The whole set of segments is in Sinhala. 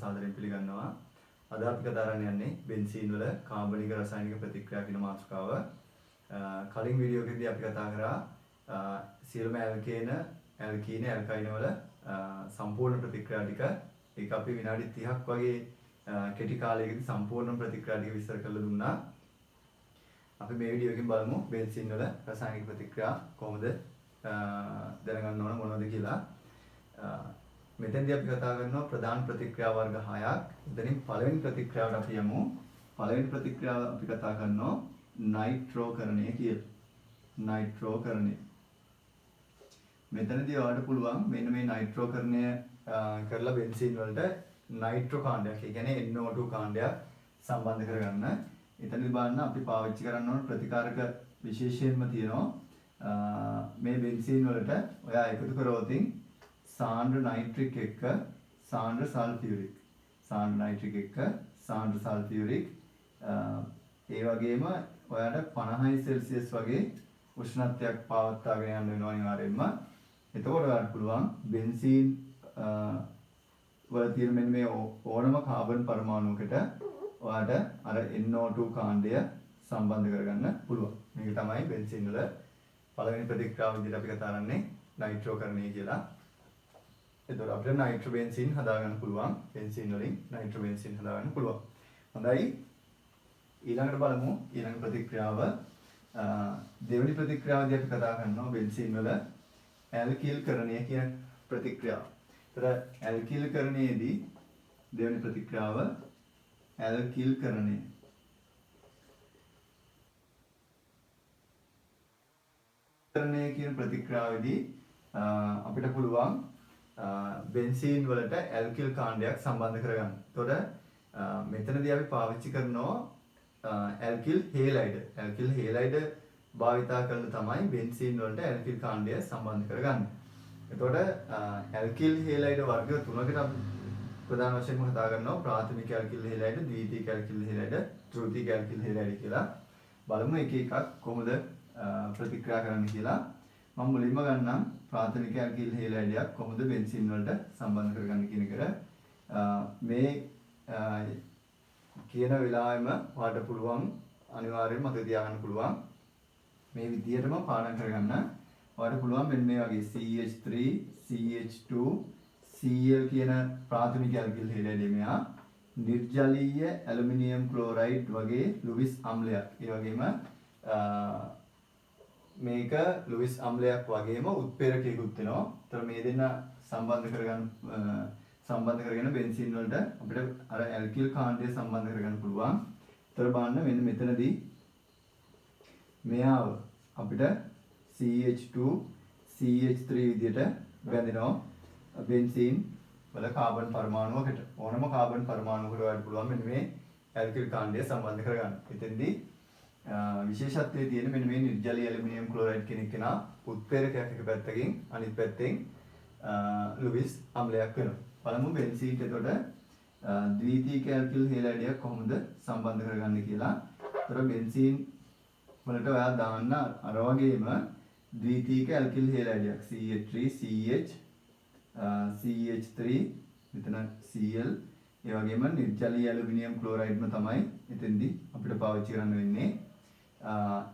සාදරයෙන් පිළිගන්නවා. අද අපි කතා කරන්න යන්නේ බෙන්සීන් වල කාබනික රසායනික ප්‍රතික්‍රියා කියන මාතෘකාව. කලින් වීඩියෝ එකේදී අපි කතා කරා සියලුම ඇල්කේන, ඇල්කීන, ඇල්කයින වල සම්පූර්ණ ප්‍රතික්‍රියා ටික. ඒක අපි විනාඩි 30ක් වගේ කෙටි කාලයකදී සම්පූර්ණ ප්‍රතික්‍රියා ටික විස්තර කරලා දුන්නා. අපි මේ වීඩියෝ එකෙන් බලමු බෙන්සීන් වල රසායනික ප්‍රතික්‍රියා කොහොමද දැනගන්න ඕන මොනවද කියලා. මෙතෙන්දී අපි කතා කරනවා ප්‍රධාන ප්‍රතික්‍රියා වර්ග 6ක්. එතනින් පළවෙනි ප්‍රතික්‍රියාවට අපි යමු. පළවෙනි ප්‍රතික්‍රියාව අපි කතා කරනවා නයිට්‍රෝකරණය කියලා. නයිට්‍රෝකරණය. මෙතනදී ඔයාලට පුළුවන් මෙන්න මේ නයිට්‍රෝකරණය කරලා බෙන්සීන් වලට නයිට්‍රෝ කාණ්ඩයක්, ඒ කියන්නේ NO2 කාණ්ඩයක් සම්බන්ධ කරගන්න. එතනදී බලන්න අපි පාවිච්චි කරන්න ඕන ප්‍රතිකාරක විශේෂයෙන්ම තියෙනවා. මේ බෙන්සීන් වලට ඔයා එකතු කරවතින් සාන්ද්‍ර නයිට්‍රික් එක්ක සාන්ද්‍ර සල්ෆියුරික්, සාන්ද්‍ර නයිට්‍රික් එක්ක සාන්ද්‍ර සල්ෆියුරික්, ඒ වගේම ඔයාලට 50 සෙල්සියස් වගේ උෂ්ණත්වයක් පවත්වාගෙන යන්න වෙනවා අනිවාර්යයෙන්ම. එතකොට ඔයාලට පුළුවන් බෙන්සීන් වල තියෙන මෙන්න මේ ඕනම කාබන් පරමාණුවකට ඔයාලට අර NO2 කාණ්ඩය සම්බන්ධ කරගන්න පුළුවන්. මේක තමයි බෙන්සීන් වල පළවෙනි ප්‍රතික්‍රියාව විදිහට අපි කතා කරන්නේ නයිට්‍රෝකරණය කියලා. එතකොට අපිට නයිට්‍රෝ බෙන්සීන් හදාගන්න පුළුවන්. බෙන්සීන් වලින් නයිට්‍රෝ බෙන්සීන් හදාගන්න පුළුවන්. හොඳයි. ඊළඟට බලමු ඊළඟ ප්‍රතික්‍රියාව. දෙවෙනි ප්‍රතික්‍රියාවදී අපි කතා කරනවා බෙන්සීන් වල ඇල්කිල් කරණය කියන ප්‍රතික්‍රියාව. ඒතර ඇල්කිල් කරණයේදී දෙවෙනි ප්‍රතික්‍රියාව ඇල්කිල් කරණය. කරණය කියන ප්‍රතික්‍රියාවේදී අපිට පුළුවන් බෙන්සීන් වලට ඇල්කිල් කාණ්ඩයක් සම්බන්ධ කරගන්න. එතකොට මෙතනදී අපි පාවිච්චි කරනවා ඇල්කිල් හේලයිඩ්. ඇල්කිල් හේලයිඩ් භාවිතා කරලා තමයි බෙන්සීන් වලට ඇල්කිල් කාණ්ඩය සම්බන්ධ කරගන්නේ. එතකොට ඇල්කිල් හේලයිඩ් වර්ග තුනකට අපි ප්‍රධාන වශයෙන්ම කතා කරනවා. ප්‍රාථමික ඇල්කිල් හේලයිඩ්, ද්විතීයික ඇල්කිල් හේලයිඩ්, තෘතීයික ඇල්කිල් හේලයිඩ් කියලා. බලමු එක එකක් කොහොමද ප්‍රතික්‍රියා කරන්න කියලා. මම මුලින්ම ගන්නම් ප්‍රාථමික ඇල්කිල් හේලයිඩයක් කොහොමද බෙන්සීන් වලට සම්බන්ධ කරගන්න කියන එකට. මේ කියන වෙලාවෙම ඔයාලට පුළුවන් අනිවාර්යයෙන්ම මතක තියාගන්න පුළුවන් මේ විදියටම පාඩම් කරගන්න. ඔයාලට පුළුවන් මෙන්න මේ වගේ CH3, CH2, Cl කියන ප්‍රාථමික ඇල්කිල් හේලයිඩ් මෙයා නිර්ජලීය ඇලුමිනියම් ක්ලෝරයිඩ් වගේ ලුවිස් අම්ලයක්. ඒ වගේම මේක ලුවිස් අම්ලයක් වගේම උත්ප්‍රේරකයකුත් වෙනවා. ඒතර මේ දෙන්න සම්බන්ධ කරගෙන බෙන්සීන් වලට අපිට අර ඇල්කිල් කාණ්ඩය සම්බන්ධ කරගන්න පුළුවන්. ඒතර බලන්න මෙන්න මෙතනදී මෙයාව අපිට CH2 CH3 විදියට බැඳෙනවා බෙන්සීන් වල කාබන් පරමාණුවකට. ඕනම කාබන් පරමාණුවකට වඩා පුළුවන් මෙන්න මේ ඇල්කිල් කාණ්ඩය සම්බන්ධ කරගන්න. එතෙන්දී විශේෂත්වයේ තියෙන මෙන්න මේ නිර්ජලීය ඇලුමිනියම් ක්ලෝරයිඩ් කෙනෙක් කෙනා උත්ප්‍රේරකයක් එක පැත්තකින් අනිත් පැත්තෙන් ලුවිස් අම්ලයක් වෙනවා. බලමු බෙන්සීන්ට එතකොට ද්විතීයික ඇල්කිල් හේලයිඩයක් කොහොමද සම්බන්ධ කරගන්නේ කියලා. ඒතර බෙන්සීන් වලට ඔයා දාන්න අර වගේම ද්විතීයික ඇල්කිල් හේලයිඩයක් CH3 CH CH3 මෙතන Cl, ඒ වගේම නිර්ජලීය ඇලුමිනියම් ක්ලෝරයිඩ්ම තමයි එතෙන්දී අපිට පාවිච්චි කරන්න වෙන්නේ.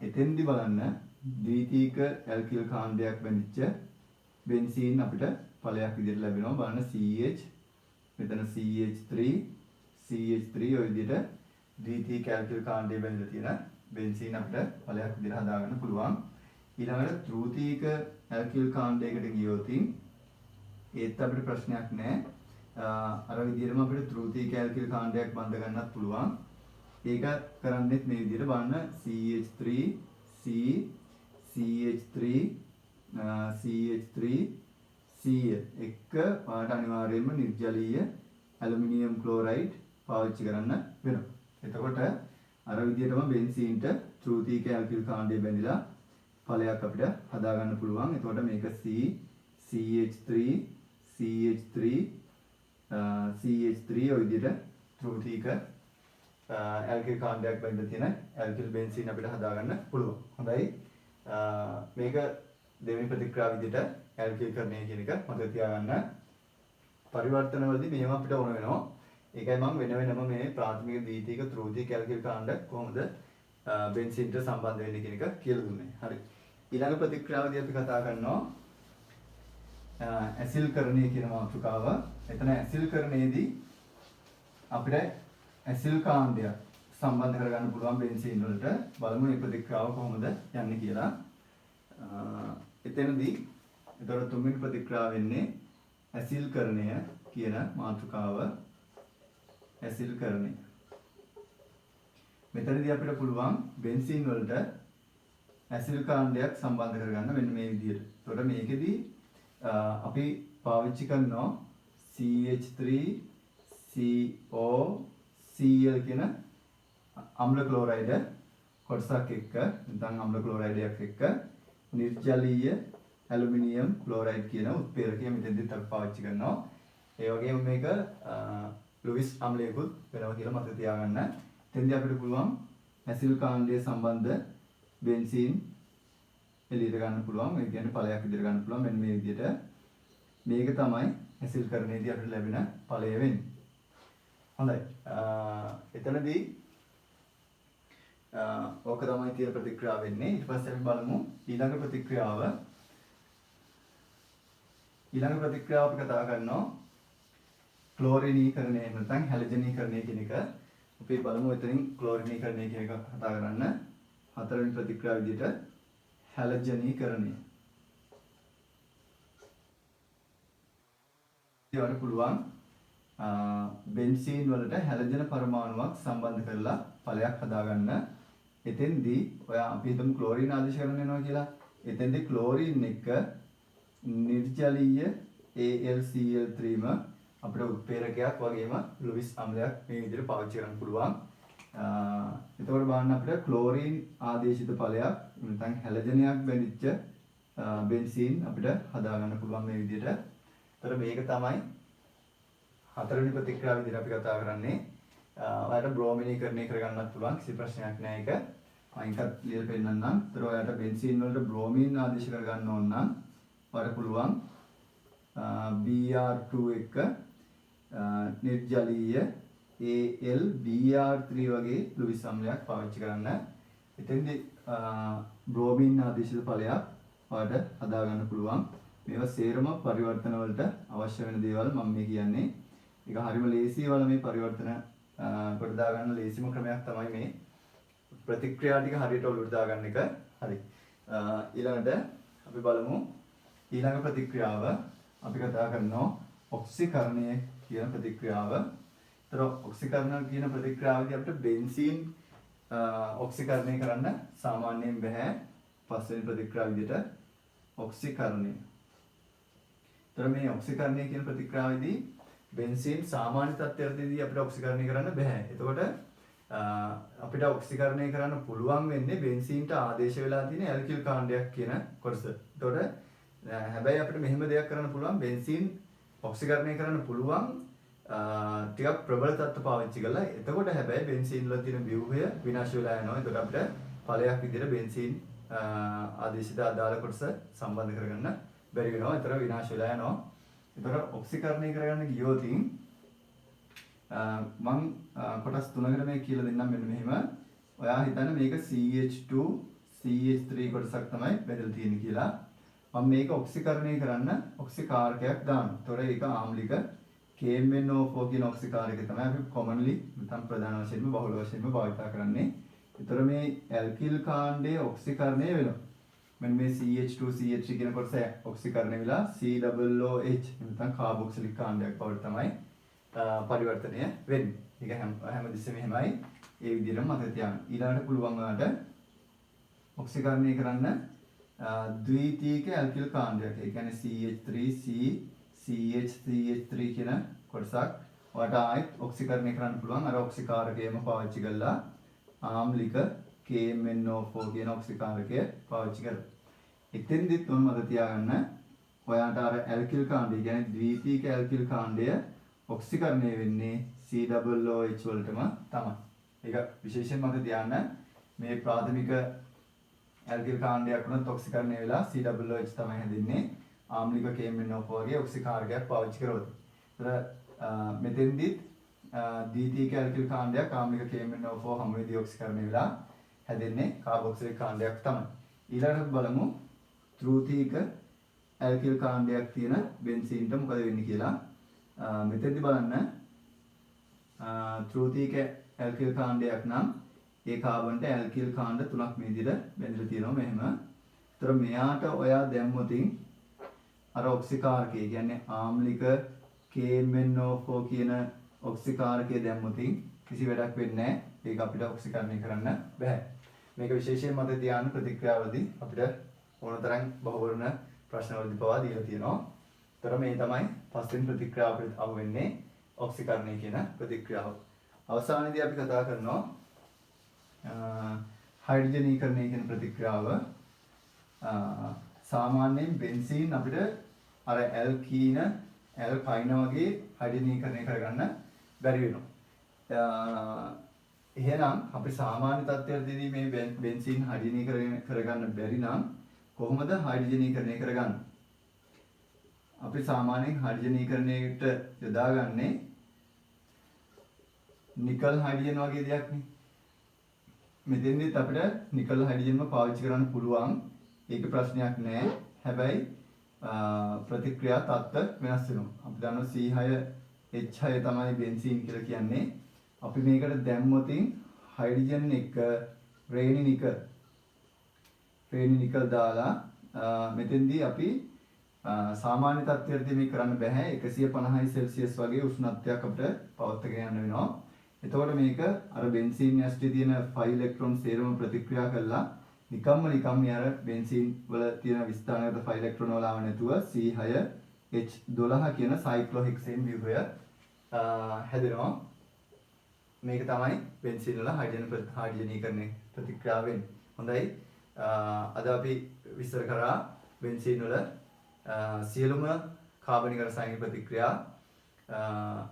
එතෙන්දී බලන්න ද්විතීයික ඇල්කිල් කාණ්ඩයක් බැඳිච්ච බෙන්සීන් අපිට ඵලයක් විදිහට ලැබෙනවා. බලන්න CH, මෙතන CH3 ඔය විදිහට ද්විතීයික ඇල්කිල් කාණ්ඩය බැඳලා තියෙන බෙන්සීන් අපිට ඵලයක් විදිහට හදාගන්න පුළුවන්. ඊළඟට තෘතීයික ඇල්කිල් කාණ්ඩයකට ගියොත් ඒත් අපිට ප්‍රශ්නයක් නැහැ. අර විදිහටම අපිට තෘතීයික ඇල්කිල් කාණ්ඩයක් බඳ ගන්නත් පුළුවන්. ඒක කරන්නේත් මේ විදිහට බලන්න CH3 C CH3 CH3 Cl එක පාට අනිවාර්යයෙන්ම නිර්ජලීය ඇලුමිනියම් ක්ලෝරයිඩ් පාවිච්චි කරන්න වෙනවා. එතකොට අර විදිහටම බෙන්සීන්ට තෘතීයික ඇල්කිල් කාණ්ඩය බැඳිලා ඵලයක් අපිට හදා ගන්න පුළුවන්. එතකොට මේක C CH3 CH3 CH3 ඔය විදිහට තෘතීයික ඇල්කිල් කාණ්ඩයක් බැඳලා තියෙන ඇල්කිල් බෙන්සීන් අපිට හදා ගන්න පුළුවන්. හොඳයි. මේක දෙවෙනි ප්‍රතික්‍රියාව විදිහට ඇල්කිල් කරණය කියන එක මතක තියාගන්න. පරිවර්තන වලදී මේවා අපිට ඕන වෙනවා. ඒකයි මම වෙනම මේ ප්‍රාථමික ද්විතීයික ත්‍ෘතීයික ඇල්කිල් කාණ්ඩ කොහොමද බෙන්සීන්ට සම්බන්ධ වෙන්නේ කියන එක කියලා දුන්නේ. හරි. ඊළඟ ප්‍රතික්‍රියාවදී අපි කතා කරනවා ඇසිල්කරණය කියන මාතෘකාව. එතන ඇසිල්කරණයේදී අපිට ඇසිල් කාණ්ඩය සම්බන්ධ කරගන්න පුළුවන් බෙන්සීන් වලට. බලමු මේ ප්‍රතික්‍රියාව කොහොමද යන්නේ කියලා. එතනදී ඒතර තුන්වෙනි ප්‍රතික්‍රියාව වෙන්නේ ඇසිල්කරණය කියන මාතෘකාව. ඇසිල්කරණය. මෙතනදී අපිට පුළුවන් බෙන්සීන් වලට ඇසිල් කාණ්ඩයක් සම්බන්ධ කරගන්න මෙන්න මේ විදිහට. එතකොට මේකෙදී අපි පාවිච්චි කරනවා CH3COCl කියන අම්ල ක්ලෝරයිඩ් කොටසක් එක්ක නැත්නම් අම්ල ක්ලෝරයිඩයක් එක්ක නිර්ජලීය ඇලුමිනියම් ක්ලෝරයිඩ් කියන උත්ප්‍රේරකය මෙතෙන්දිත් අපි පාවිච්චි කරනවා. ඒ වගේම මේක ලුයිස් අම්ලයකුත් වෙනවා කියලා මතක තියාගන්න. එතෙන්දී අපිට පුළුවන් ඇසිල් කාණ්ඩය සම්බන්ධ බෙන්සීන් එළියට ගන්න පුළුවන්. ඒ කියන්නේ ඵලයක් විදිහට ගන්න පුළුවන්. මෙන්න මේ විදිහට. මේක තමයි ඇසිල්කරණයේදී අපිට ලැබෙන ඵලය වෙන්නේ. හොඳයි. එතනදී ඕක තමයි තියෙන ප්‍රතික්‍රියාව වෙන්නේ. ඊට පස්සේ අපි බලමු ඊළඟ ප්‍රතික්‍රියාව. ඊළඟ ප්‍රතික්‍රියාව අපි කතා කරනවා ක්ලෝරිනීකරණය නැත්නම් හැලජනීකරණය කියන එක. අපි බලමු එතනින් ක්ලෝරිනීකරණය කියන එක කතා කරන්න. හතරවෙනි ප්‍රතික්‍රියාව විදිහට හැලජනීකරණය. ඒවට පුළුවන් බෙන්සීන් වලට හැලජන පරමාණුවක් සම්බන්ධ කරලා ඵලයක් හදාගන්න. එතෙන්දී ඔයා අපි හිතමු ක්ලෝරින් ආදේශ කරන්න වෙනවා කියලා. එතෙන්දී ක්ලෝරින් එක නිර්ජලීය AlCl3ම අපිට උත්ප්‍රේරකයක් වගේම ලුයිස් අම්ලයක් මේ විදිහට පාවිච්චි කරන්න පුළුවන්. එතකොට බලන්න අපිට ක්ලෝරින් ආදේශිත ඵලයක් නැත්නම් හැලජනයක් බැඳිච්ච බෙන්සීන් අපිට හදාගන්න පුළුවන් මේ විදිහට. ඒතර මේක තමයි හතරවෙනි ප්‍රතික්‍රියාව විදිහට අපි කතා කරන්නේ. ඔයාලට බ්‍රෝමිනීකරණය කරගන්නත් පුළුවන්. කිසි ප්‍රශ්නයක් නැහැ ඒක. මම එකත් ලියලා පෙන්නන්නම්. ඒතර ඔයාලට බෙන්සීන් වලට බ්‍රෝමීන් ආදේශ කරගන්න ඕන නම් ඔයාලට පුළුවන් Br2 එක නිර්ජලීය AlBr3 වගේ ලුයිස් අම්ලයක් පාවිච්චි කරන්න. එතෙන්දී බ්‍රෝමීන් ආදේශිත ඵලයක් ඔයාලට හදාගන්න පුළුවන්. මේවා සේරම පරිවර්තන වලට අවශ්‍ය වෙන දේවල් මම මේ කියන්නේ. ඒක හරිම ලේසියි වල මේ පරිවර්තන කොට දාගන්න ලේසිම ක්‍රමයක් තමයි මේ ප්‍රතික්‍රියා ටික හරියට ඔලුවට දාගන්න එක. හරි. ඊළඟට අපි බලමු ඊළඟ ප්‍රතික්‍රියාව. අපි කතා කරනවා ඔක්සිකරණය කියන ප්‍රතික්‍රියාව. ඒතර ඔක්සිකරණ කියන ප්‍රතික්‍රියාවදී අපිට බෙන්සීන් ඔක්සිකරණය කරන්න සාමාන්‍යයෙන් බෑ. පස්වෙනි ප්‍රතික්‍රියාව විදිහට ඔක්සිකරණය. ඒතර මේ ඔක්සිකරණය කියන ප්‍රතික්‍රියාවේදී බෙන්සීන් සාමාන්‍ය තත්ත්වයකදී අපිට ඔක්සිකරණය කරන්න බෑ. එතකොට අපිට ඔක්සිකරණය කරන්න පුළුවන් වෙන්නේ බෙන්සීන්ට ආදේශ වෙලා තියෙන ඇල්කිල් කාණ්ඩයක් කියන කොටස. එතකොට හැබැයි අපිට මෙහෙම දෙයක් කරන්න පුළුවන් බෙන්සීන් ඔක්සිකරණය කරන්න පුළුවන් ටිකක් ප්‍රබල තත්ත්ව පාවිච්චි කරලා. එතකොට හැබැයි බෙන්සීන් වල තියෙන ව්‍යුහය විනාශ වෙලා යනවා. එතකොට අපිට ඵලයක් විදිහට බෙන්සීන් ආදේශිත අදාළ කොටස සම්බන්ධ කරගන්න බැරි වෙනවා. ඒතර විනාශ වෙලා යනවා. ඒතර ඔක්සිකරණය කරගන්න ගියොත් මම කොටස් තුනකට මේක කියලා දෙන්නම් මෙන්න මෙහෙම. ඔයා හිතන්න මේක CH2 CH3 කොටසක් තමයි බෙදලා තියෙන්නේ කියලා. මම මේක ඔක්සිකරණය කරන්න ඔක්සිකාරකයක් දානවා. ඒතර ඒක ආම්ලික KMnO4 කියන ඔක්සිකාරකය තමයි අපි කොමන්ලි නැත්නම් ප්‍රධාන වශයෙන්ම බහුල වශයෙන්ම භාවිත කරන්නේ. ඒතර මේ ඇල්කිල් කාණ්ඩයේ ඔක්සිකරණය වෙනවා. මෙන්න මේ CH2 CH3 කියන කොටස ඔක්සිකරණය වෙලා COOH නැත්නම් කාබොක්සිලික් කාණ්ඩයක් බවට තමයි පරිවර්තනය වෙන්නේ. ඒක හැමදෙස්සෙම එහෙමයි. ඒ විදිහටම මතක තියාගන්න. ඊළඟට පුළුවන් ඔයාලට ඔක්සිකරණය කරන්න ද්විතීයික ඇල්කිල් කාණ්ඩයක්. ඒ කියන්නේ CH3C CH3 කියන කොටසක් ඔයාලට ආයෙත් ඔක්සිකරණය කරන්න පුළුවන්. අර ඔක්සිකාරකයම පාවිච්චි කරලා ආම්ලික KMnO4 කියන ඔක්සිකාරකය පාවිච්චි කරලා. එතෙන්දිත් මොන මතක තියාගන්න ඔයාලට අර ඇල්කිල් කාණ්ඩය කියන්නේ ද්විතීයික ඇල්කිල් කාණ්ඩය ඔක්සිකරණය වෙන්නේ COOH වලටම තමයි. ඒක විශේෂයෙන් මතක තියාගන්න. මේ ප්‍රාථමික ඇල්කිල් කාණ්ඩයක් වුණත් ඔක්සිකරණය වෙලා COOH තමයි හැදෙන්නේ. ආම්ලික KMnO4 වගේ ඔක්සිකාරකයක් පාවිච්චි කරොත්. ඒතර මෙතෙන්දිත් ද්විතීයික ඇල්කිල් කාණ්ඩයක් ආම්ලික KMnO4 හමුවේදී ඔක්සිකරණය වෙලා හැදෙන්නේ කාබොක්සිලික් කාණ්ඩයක් තමයි. ඊළඟට බලමු ත්‍ෘතීයික ඇල්කිල් කාණ්ඩයක් තියෙන බෙන්සීන්ට මොකද වෙන්නේ කියලා. මෙතෙන්දි බලන්න ත්‍ෘතීයික ඇල්කිල් කාණ්ඩයක් නම් ඒ කාබන්ට ඇල්කිල් කාණ්ඩ තුනක් මේ විදිහට බැඳලා තියෙනවා මෙහෙම. ඒතර මෙයාට ඔයා දැම්මොතින් අර ඔක්සිකාරකය කියන්නේ ආම්ලික KMnO4 කියන ඔක්සිකාරකය දැම්මොතින් කිසි වැඩක් වෙන්නේ නැහැ. ඒක අපිට ඔක්සිකරණය කරන්න බෑ. මේක විශේෂයෙන් මතක තියාගන්න ප්‍රතික්‍රියාවලදී අපිට ඕනතරම් බහුවර්ණ ප්‍රශ්නවලදී පවා දීලා තියෙනවා. ඒතර මේ තමයි පස්වෙනි ප්‍රතික්‍රියාව අපිට අහු වෙන්නේ ඔක්සිකරණය කියන ප්‍රතික්‍රියාව. අවසානයේදී අපි කතා කරනවා හයිඩ්‍රජනීකරණය කියන ප්‍රතික්‍රියාව. සාමාන්‍යයෙන් බෙන්සීන් අපිට අර ඇල්කීන ඇල්කයින වගේ හයිඩ්‍රජනීකරණය කරගන්න බැරි වෙනවා. එහෙනම් අපි සාමාන්‍ය තත්ත්වයකදී මේ බෙන්සීන් හයිඩ්‍රජනීකරණය කරගන්න බැරි නම් කොහොමද හයිඩ්‍රජනීකරණය කරගන්නේ? අපි සාමාන්‍යයෙන් හයිඩ්‍රජනීකරණයට යොදාගන්නේ නිකල් හයිඩ්‍රජන් වගේ දෙයක් නේ. මෙතෙන්දිත් අපිට නිකල් හයිඩ්‍රජන්ම පාවිච්චි කරන්න පුළුවන්. ඒක ප්‍රශ්නයක් නෑ. හැබැයි ප්‍රතික්‍රියා තත්ත්ව වෙනස් වෙනවා. අපි දන්නවා C6H6 තමයි බෙන්සීන් කියලා කියන්නේ. අපි මේකට දැම්මොතින් හයිඩ්‍රජන් එක රේනි නිකල් දාලා මෙතෙන්දී අපි සාමාන්‍ය තත්ත්වයකදී මේ කරන්න බෑ. 150 සෙල්සියස් වගේ උෂ්ණත්වයක් අපිට පවත්වාගෙන යන්න වෙනවා. එතකොට මේක අර බෙන්සීන් ඇස්ටි තියෙන 5 ඉලෙක්ට්‍රෝන සේරම ප්‍රතික්‍රියා කළා නිකම්ම අර බෙන්සීන් වල තියෙන විස්ථානගත 5 ඉලෙක්ට්‍රෝන වල ආව නැතුව C6H12 කියන සයික්ලෝහෙක්සේන් ව්‍යුහය හැදෙනවා. මේක තමයි බෙන්සීන් වල හයිඩ්‍රජනීකරණය ප්‍රතික්‍රියාව වෙන්නේ. හොඳයි. අද අපි විස්තර කරා බෙන්සීන් වල සියලුම කාබනික රසායනික ප්‍රතික්‍රියා.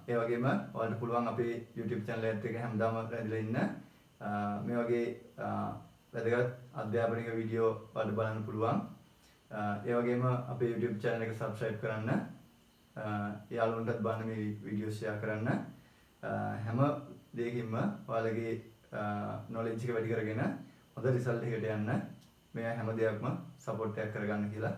ඒ වගේම ඔයාලට පුළුවන් අපේ YouTube channel එකත් එක්ක හැමදාම රැඳිලා ඉන්න. මේ වගේ වැදගත් අධ්‍යාපනික වීඩියෝ ඔයාලට බලන්න පුළුවන්. ඒ වගේම අපේ YouTube channel එක subscribe කරන්න. යාළුවන්ටත් බලන්න මේ වීඩියෝ share කරන්න. හැම දෙයකින්ම ඔයාලගේ knowledge එක වැඩි කරගෙන හොඳ result එකකට යන්න මේ හැම දෙයක්ම support එකක් කරගන්න කියලා